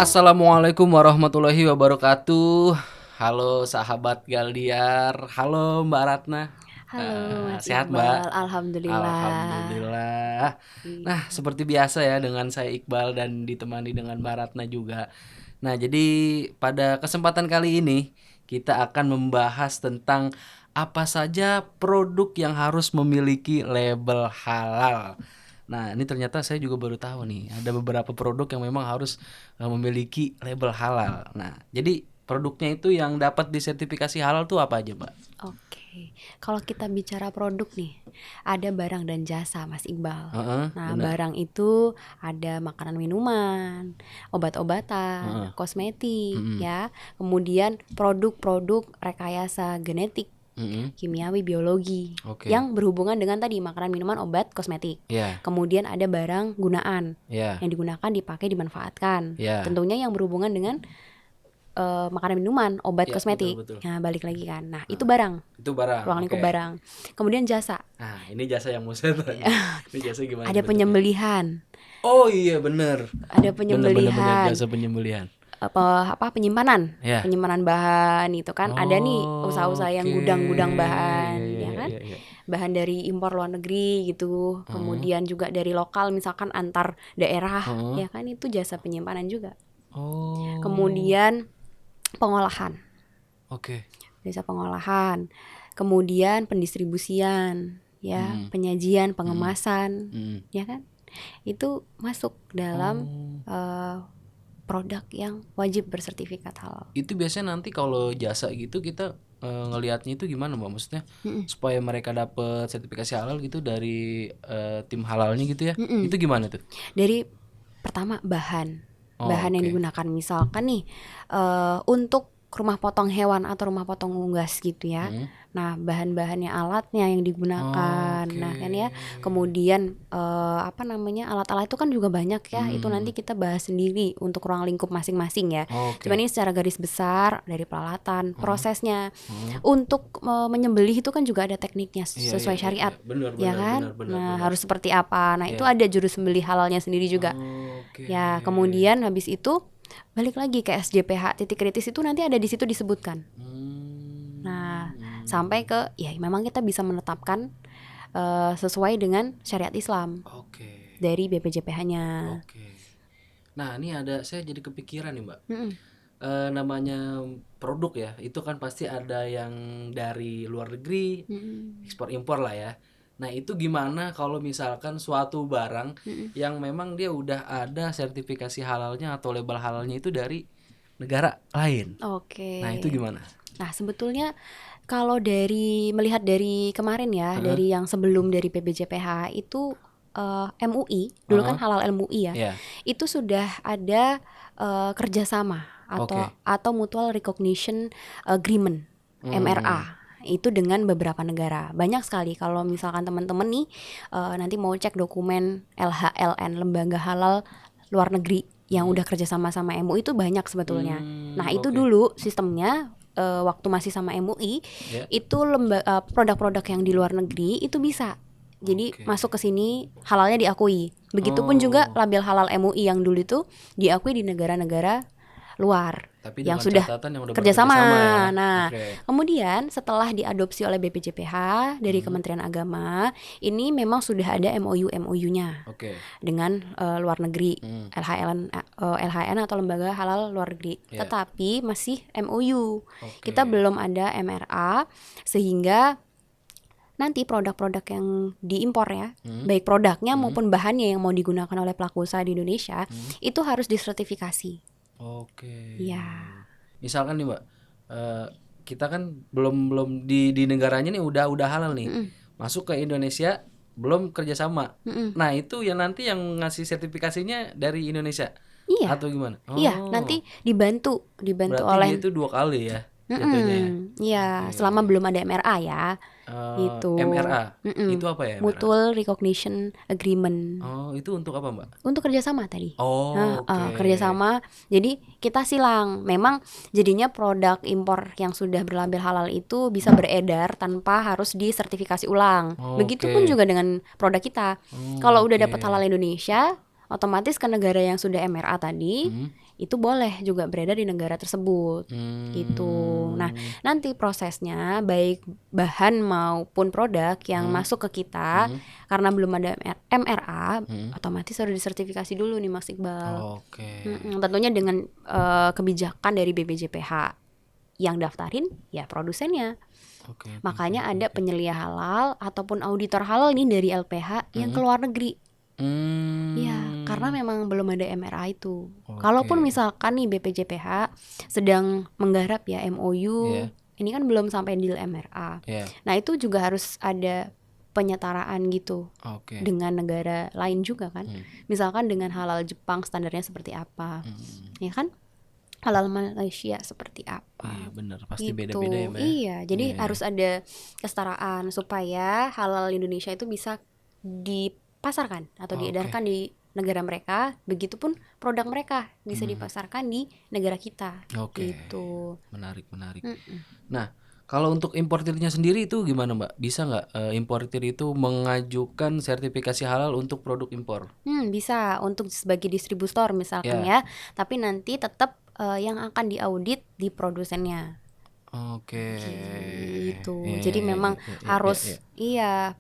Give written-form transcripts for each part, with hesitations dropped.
Assalamualaikum warahmatullahi wabarakatuh. Halo sahabat Galdiar. Halo Mbak Ratna. Halo Mas Sehat Iqbal, Mbak? alhamdulillah. Alhamdulillah. Nah, Iya. seperti biasa ya dengan saya Iqbal dan ditemani dengan Mbak Ratna juga. Nah, jadi pada kesempatan kali ini kita akan membahas tentang apa saja produk yang harus memiliki label halal. Nah, ini ternyata saya juga baru tahu nih, ada beberapa produk yang memang harus memiliki label halal. Nah, jadi produknya itu yang dapat disertifikasi halal tuh apa aja, Mbak? Oke, kalau kita bicara produk nih, ada barang dan jasa Mas Iqbal. Heeh, Nah, benar. barang itu ada makanan minuman, obat-obatan, Heeh. kosmetik Mm-mm. ya. Kemudian produk-produk rekayasa genetik, Mm-mm. kimiawi, biologi Oke. yang berhubungan dengan tadi makanan, minuman, obat, kosmetik. Ya, Kemudian ada barang gunaan ya, yang digunakan, dipakai, dimanfaatkan. ya. Tentunya yang berhubungan dengan makanan, minuman, obat, Ya, betul kosmetik. betul. Nah, balik lagi kan. Nah, itu Nah, barang, itu barang. ruang lingkup Oke. barang. Kemudian jasa, Nah, ini jasa yang mau saya tanya. Ini jasa gimana ada nih bentuknya? penyembelihan, Oh iya bener. ada Bener penyembelihan, jasa penyembelihan. penyimpanan, Ya. penyimpanan bahan itu kan. Ada nih Oh, usaha-usaha yang oke. gudang-gudang Iya bahan, iya ya iya kan? iya iya. Bahan dari impor luar negeri gitu. Heeh. Kemudian juga dari lokal, misalkan antar daerah, Heeh. ya kan, itu jasa penyimpanan juga. Oh. Kemudian pengolahan, Oke. jasa pengolahan. Kemudian pendistribusian, ya, Mm-mm. penyajian, Mm-mm. pengemasan, Mm-mm. ya kan? Itu masuk dalam Oh. produk yang wajib bersertifikat halal. Itu biasanya nanti kalau jasa gitu kita ngelihatnya itu gimana Mbak? Maksudnya Mm-mm. supaya mereka dapat sertifikasi halal gitu dari tim halalnya gitu ya. Mm-mm. Itu gimana tuh? Dari pertama bahan Oh, yang oke. digunakan, misalkan nih untuk rumah potong hewan atau rumah potong unggas gitu ya. Hmm. Nah, bahan-bahannya, alatnya yang digunakan. Oke. Nah, kan ya. Kemudian alat-alat itu kan juga banyak ya. Itu nanti Hmm. kita bahas sendiri untuk ruang lingkup masing-masing ya. Cuman Oke. ini secara garis besar dari peralatan, prosesnya. Hmm. Untuk menyembelih itu kan juga ada tekniknya Iya iya sesuai iya iya. syariat. Benar Ya benar kan? benar benar Nah, benar. harus seperti apa. Nah, itu Iya. ada juru sembelih halalnya sendiri juga. Oke. Ya, kemudian habis itu balik lagi ke SJPH, titik kritis itu nanti ada di situ disebutkan. Nah, sampai ke ya memang kita bisa menetapkan sesuai dengan syariat Islam Oke. dari BPJPH-nya. Oke. Nah, ini ada saya jadi kepikiran nih, Mbak. Mm-mm. Namanya produk ya, itu kan pasti ada yang dari luar negeri, Mm-mm. ekspor impor lah ya. Nah, itu gimana kalau misalkan suatu barang Mm-mm. yang memang dia udah ada sertifikasi halalnya atau label halalnya itu dari negara lain. Oke. Nah, itu gimana? Nah, sebetulnya kalau melihat dari kemarin ya, Heeh. dari yang sebelum dari PBJPH itu MUI, dulu kan Heeh. halal MUI ya, Ya. itu sudah ada kerjasama Oke. atau mutual recognition agreement, MRA. Itu dengan beberapa negara, banyak sekali. Kalau misalkan teman-teman nih nanti mau cek dokumen LHLN, Lembaga Halal Luar Negeri yang udah kerjasama sama MUI, itu banyak sebetulnya. Nah, itu Oke. dulu sistemnya waktu masih sama MUI, Ya. itu produk-produk yang di luar negeri itu bisa. Jadi Oke. masuk ke sini halalnya diakui. Begitupun juga label halal MUI yang dulu itu diakui di negara-negara luar Tapi yang dengan sudah catatan yang udah kerjasama. bekerjasama ya. Nah, Oke. kemudian setelah diadopsi oleh BPJPH dari Kementerian Agama, ini memang sudah ada MOU-nya Oke. dengan luar negeri, LHN atau Lembaga Halal Luar Negeri. Ya. Tetapi masih MOU. Oke. Kita belum ada MRA, sehingga nanti produk-produk yang diimpor ya, baik produknya maupun bahannya yang mau digunakan oleh pelaku usaha di Indonesia, itu harus disertifikasi. Oke. Ya. Misalkan nih Mbak, kita kan belum di negaranya nih udah halal nih, masuk ke Indonesia belum kerjasama. Nah itu yang nanti yang ngasih sertifikasinya dari Indonesia Iya. atau gimana? Iya, nanti dibantu Berarti oleh dia itu dua kali ya jatuhnya ya. Iya, selama belum ada MRA ya. Gitu. MRA itu apa ya MRA? Mutual Recognition Agreement. Oh itu untuk apa Mbak? Untuk kerjasama tadi. Oh oke. Kerjasama. Jadi kita silang. Memang jadinya produk impor yang sudah berlabel halal itu bisa beredar tanpa harus disertifikasi ulang. Begitupun juga dengan produk kita. Kalau udah dapat halal Indonesia, otomatis ke negara yang sudah MRA tadi, itu boleh juga beredar di negara tersebut gitu. Nah, nanti prosesnya baik bahan maupun produk yang masuk ke kita karena belum ada MRA, otomatis harus disertifikasi dulu nih Mas Iqbal. Oke. Tentunya dengan kebijakan dari BPJPH yang daftarin ya produsennya. Oke. Makanya ada penyelia halal ataupun auditor halal nih dari LPH yang ke luar negeri. Ya, karena memang belum ada MRA itu. Kalaupun misalkan nih BPJPH sedang menggarap ya MOU, ini kan belum sampai deal MRA. Nah, itu juga harus ada penyetaraan gitu dengan negara lain juga kan. Misalkan dengan halal Jepang standarnya seperti apa, ya kan? Halal Malaysia seperti apa? Iya benar, pasti gitu. beda-beda ya Mbak. Iya, jadi harus ada kesetaraan supaya halal Indonesia itu bisa dipasarkan atau diedarkan di negara mereka, begitupun produk mereka bisa dipasarkan di negara kita. Gitu. Menarik. Nah, kalau untuk importirnya sendiri itu gimana Mbak? Bisa nggak importir itu mengajukan sertifikasi halal untuk produk impor? Bisa untuk sebagai distributor misalkan ya, tapi nanti tetap yang akan diaudit di produsennya. Gitu. Jadi memang harus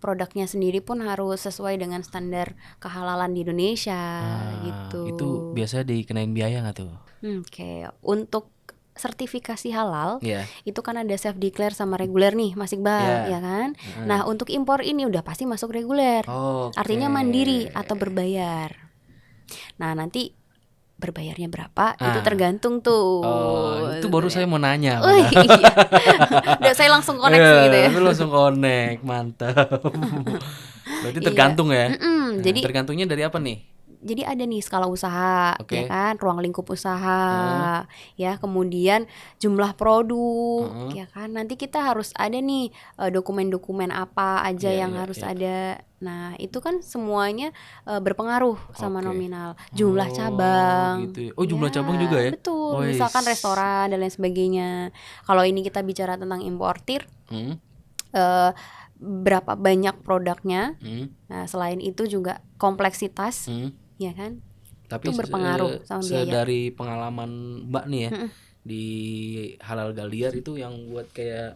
produknya sendiri pun harus sesuai dengan standar kehalalan di Indonesia gitu. Itu biasanya dikenain biaya nggak tuh? Untuk sertifikasi halal itu kan ada self declare sama reguler nih Mas Iqbal, ya kan? Nah, untuk impor ini udah pasti masuk reguler. Artinya mandiri atau berbayar. Nah, nanti berbayarnya berapa itu tergantung tuh. Itu baru saya mau nanya. Iya. Udah saya langsung koneksi gitu ya. Langsung connect, mantap. Berarti tergantung ya. Jadi tergantungnya dari apa nih? Jadi ada nih skala usaha, ya kan, ruang lingkup usaha, ya, kemudian jumlah produk, ya kan. Nanti kita harus ada nih dokumen-dokumen apa aja yang harus ada. Nah, itu kan semuanya berpengaruh sama nominal. Jumlah cabang. Gitu. Jumlah cabang juga ya? Betul. Misalkan restoran dan lain sebagainya. Kalau ini kita bicara tentang importir, berapa banyak produknya. Nah, selain itu juga kompleksitas. Ya kan? Tapi itu berpengaruh sama biaya. Dari pengalaman Mbak nih ya di Halal Galiar itu yang buat kayak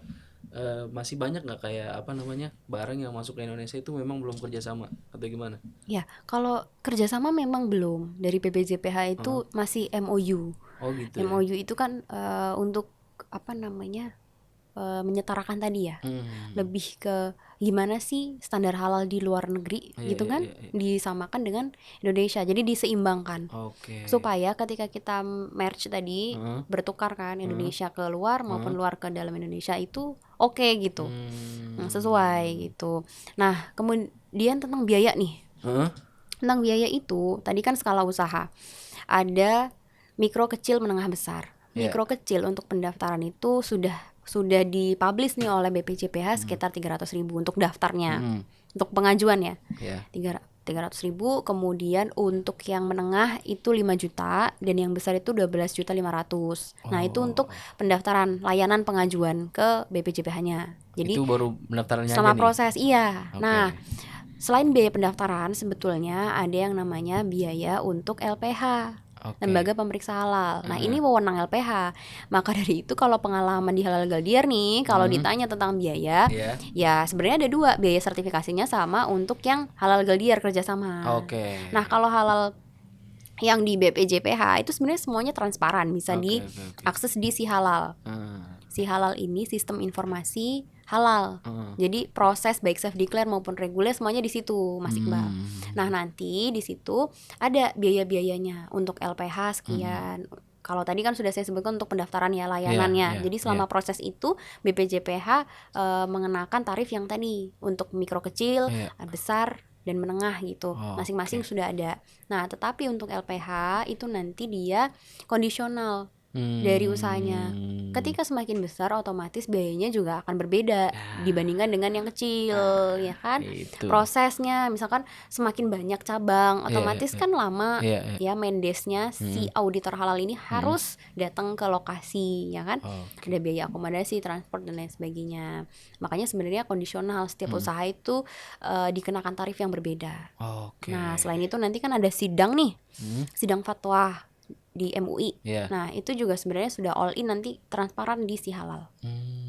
masih banyak nggak kayak apa namanya barang yang masuk ke Indonesia itu memang belum kerjasama atau gimana? Ya, kalau kerjasama memang belum. Dari BPJPH itu masih MOU. Gitu. MOU itu kan untuk apa namanya menyetarakan tadi ya, lebih ke gimana sih standar halal di luar negeri gitu kan, disamakan dengan Indonesia, jadi diseimbangkan supaya ketika kita merge tadi bertukar kan Indonesia ke luar maupun luar ke dalam Indonesia itu oke gitu, sesuai gitu. Nah kemudian tentang biaya nih, tentang biaya itu tadi kan skala usaha ada mikro, kecil, menengah, besar. Mikro kecil untuk pendaftaran itu sudah dipublish nih oleh BPJPH sekitar 300.000 untuk daftarnya, untuk pengajuan ya, 300.000. Kemudian untuk yang menengah itu 5 juta dan yang besar itu 12.500.000. Nah itu untuk pendaftaran layanan pengajuan ke BPJPH-nya. Jadi itu baru pendaftarannya selama aja proses Nah selain biaya pendaftaran sebetulnya ada yang namanya biaya untuk LPH, lembaga pemeriksa halal. Nah ini wewenang LPH. Maka dari itu kalau pengalaman di Halal Galiar nih, kalau ditanya tentang biaya, ya sebenarnya ada dua, biaya sertifikasinya sama untuk yang Halal Galiar kerjasama. Nah kalau halal yang di BPJPH itu sebenarnya semuanya transparan, bisa diakses di Si Halal. Si Halal ini sistem informasi halal. Jadi proses baik self declare maupun reguler semuanya di situ, Mas Iqbal. Nah, nanti di situ ada biaya-biayanya untuk LPH sekian. Kalau tadi kan sudah saya sebutkan untuk pendaftaran ya layanannya. Jadi selama proses itu BPJPH mengenakan tarif yang tadi untuk mikro, kecil, besar dan menengah gitu. Masing-masing sudah ada. Nah, tetapi untuk LPH itu nanti dia kondisional dari usahanya. Ketika semakin besar otomatis biayanya juga akan berbeda dibandingkan dengan yang kecil, ya kan? Prosesnya misalkan semakin banyak cabang, otomatis kan lama ya mendesnya si auditor halal ini harus datang ke lokasi, ya kan? Ada biaya akomodasi, transport dan lain sebagainya. Makanya sebenarnya kondisional, setiap usaha itu dikenakan tarif yang berbeda. Nah, selain itu nanti kan ada sidang nih. Sidang fatwa di MUI. Iya. Nah, itu juga sebenarnya sudah all in nanti transparan di si halal.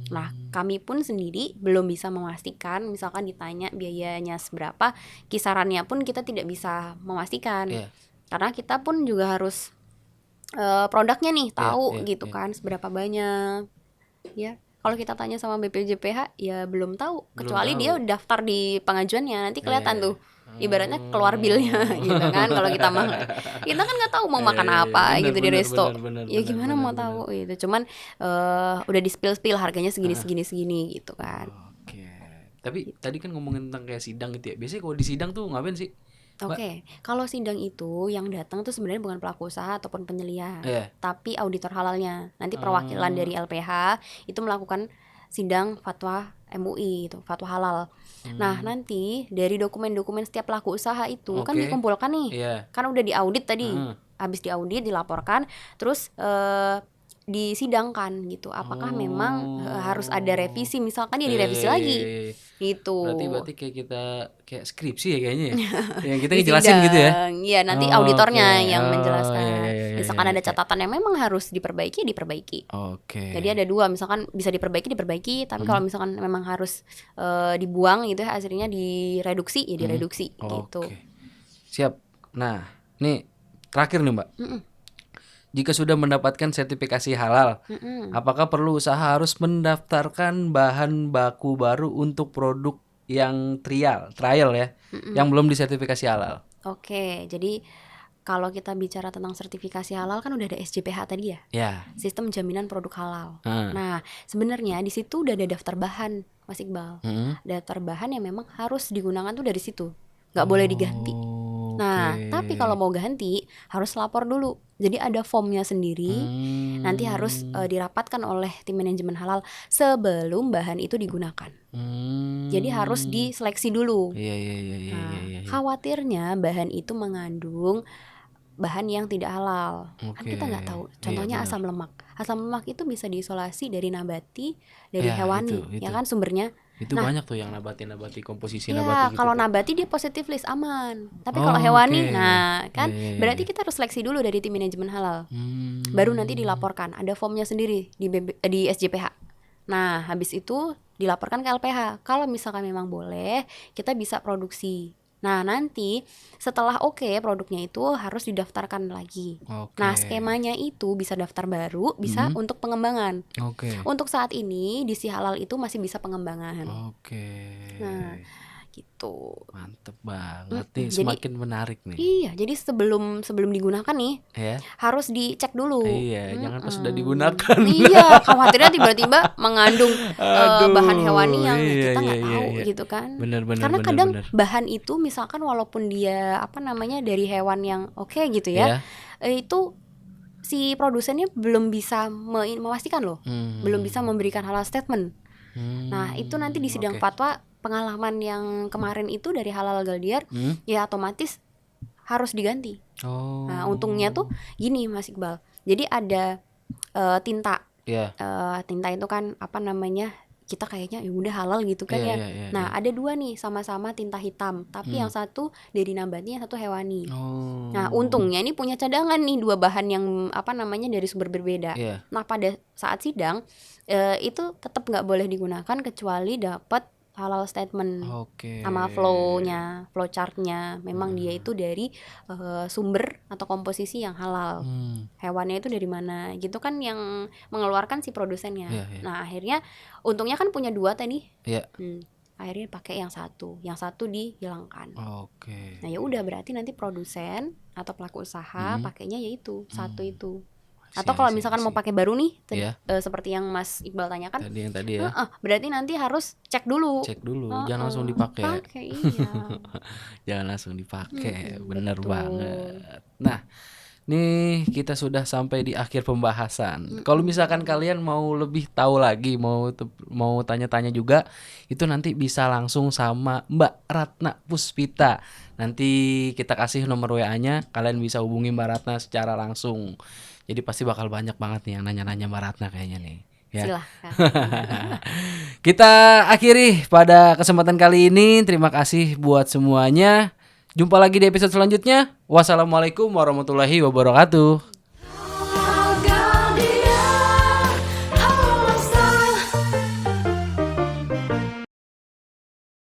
Nah, kami pun sendiri belum bisa memastikan, misalkan ditanya biayanya seberapa, kisarannya pun kita tidak bisa memastikan. Iya. Karena kita pun juga harus produknya nih tahu iya, gitu iya. kan seberapa banyak. Ya, kalau kita tanya sama BPJPH ya belum tahu, kecuali tahu. dia daftar di pengajuannya, nanti kelihatan Iya. tuh. Ibaratnya keluar bilnya gitu kan. Kalau kita kan nggak tahu mau makan apa Bener, gitu di bener, resto. bener, Ya bener, gimana bener, mau bener. tahu gitu. Cuman udah di spill harganya segini gitu kan. Oke. Tapi tadi kan ngomongin tentang kayak sidang gitu ya. Biasanya kalau di sidang tuh ngapain sih, Mbak? Oke, kalau sidang itu yang datang tuh sebenarnya bukan pelaku usaha ataupun penyelia, Iya. tapi auditor halalnya. Nanti perwakilan dari LPH itu melakukan sidang fatwa MUI itu, fatwa halal. Nah, nanti dari dokumen-dokumen setiap pelaku usaha itu kan Oke. dikumpulkan nih. Iya. Kan udah diaudit tadi. Habis diaudit dilaporkan, terus disidangkan gitu. Apakah memang harus ada revisi, misalkan ya direvisi lagi. Gitu. Berarti kayak skripsi ya kayaknya ya. Yang kita Di ngejelasin gitu ya. sidang. Iya, nanti auditornya Oke. yang Oh, menjelaskan. iya, Misalkan ada iya. catatan yang memang harus diperbaiki, diperbaiki. Oke. Jadi ada dua, misalkan bisa diperbaiki, tapi kalau misalkan memang harus dibuang gitu ya, hasilnya direduksi, ya direduksi gitu. Oke. Siap. Nah, nih terakhir nih, Mbak. Jika sudah mendapatkan sertifikasi halal, apakah perlu usaha harus mendaftarkan bahan baku baru untuk produk yang trial ya, yang belum disertifikasi halal? Oke, jadi kalau kita bicara tentang sertifikasi halal kan udah ada SJPH tadi ya, Ya. Sistem Jaminan Produk Halal. Nah, sebenarnya di situ udah ada daftar bahan, Mas Iqbal. Daftar bahan yang memang harus digunakan tuh dari situ, nggak boleh diganti. Nah, tapi kalau mau ganti harus lapor dulu. Jadi ada formnya sendiri. Nanti harus dirapatkan oleh tim manajemen halal sebelum bahan itu digunakan. Jadi harus diseleksi dulu. Iya. Khawatirnya bahan itu mengandung bahan yang tidak halal. Kan kita nggak tahu. Contohnya asam lemak. Asam lemak itu bisa diisolasi dari nabati, dari hewani, itu. ya kan sumbernya. Itu banyak tuh yang nabati komposisi Ya, nabati gitu. kalau nabati dia positif list aman. Tapi kalau hewani, oke. nah kan Iya. berarti kita harus seleksi dulu dari tim manajemen halal. Baru nanti dilaporkan. Ada formnya sendiri di SJPH. Nah, habis itu dilaporkan ke LPH. Kalau misalkan memang boleh, kita bisa produksi. Nah, nanti setelah oke produknya itu harus didaftarkan lagi. Oke. Nah, skemanya itu bisa daftar baru, bisa untuk pengembangan. Oke. Untuk saat ini di si halal itu masih bisa pengembangan. Oke. Nah, gitu. Mantep banget nih, Jadi- semakin menarik nih. Iya, jadi sebelum digunakan nih Ya. harus dicek dulu. Iya, jangan pas sudah digunakan. Iya, khawatirnya tiba-tiba mengandung Aduh, bahan hewani yang iya, kita nggak iya, tahu iya. gitu kan. Bener. Karena kadang bahan itu misalkan walaupun dia dari hewan yang oke gitu ya, itu si produsennya belum bisa memastikan loh, belum bisa memberikan halal statement. Nah, itu nanti di sidang fatwa pengalaman yang kemarin itu dari halal Galdiar ya otomatis harus diganti. Oh. Nah, untungnya tuh gini Mas Iqbal. Jadi ada tinta. Iya. Tinta itu kan kita kayaknya ya udah halal gitu kan ya. Iya, Nah, ada dua nih sama-sama tinta hitam, tapi yang satu dari nabati, yang satu hewani. Oh. Nah, untungnya ini punya cadangan nih dua bahan yang dari sumber berbeda. Iya. Nah, pada saat sidang itu tetap nggak boleh digunakan kecuali dapat halal statement Oke. sama flow-nya, flow chart-nya. Memang dia itu dari sumber atau komposisi yang halal. Hewannya itu dari mana? Gitu kan yang mengeluarkan si produsennya. Iya. Nah, akhirnya untungnya kan punya dua tadi. Iya. Akhirnya pakai yang satu dihilangkan. Oke. Nah, ya udah berarti nanti produsen atau pelaku usaha pakainya yaitu satu itu. Atau kalau misalkan mau pakai baru nih, seperti yang Mas Iqbal tanyakan, Yang tadi ya. berarti nanti harus cek dulu. Jangan langsung dipakai. Iya. Jangan langsung dipakai. Bener banget. Nah, nih kita sudah sampai di akhir pembahasan. Kalau misalkan kalian mau lebih tahu lagi, mau tanya-tanya juga, itu nanti bisa langsung sama Mbak Ratna Puspita. Nanti kita kasih nomor WA-nya, kalian bisa hubungi Mbak Ratna secara langsung. Jadi pasti bakal banyak banget nih yang nanya-nanya Mbak Ratna kayaknya nih. Ya. Silahkan. Kita akhiri pada kesempatan kali ini. Terima kasih buat semuanya. Jumpa lagi di episode selanjutnya. Wassalamualaikum warahmatullahi wabarakatuh.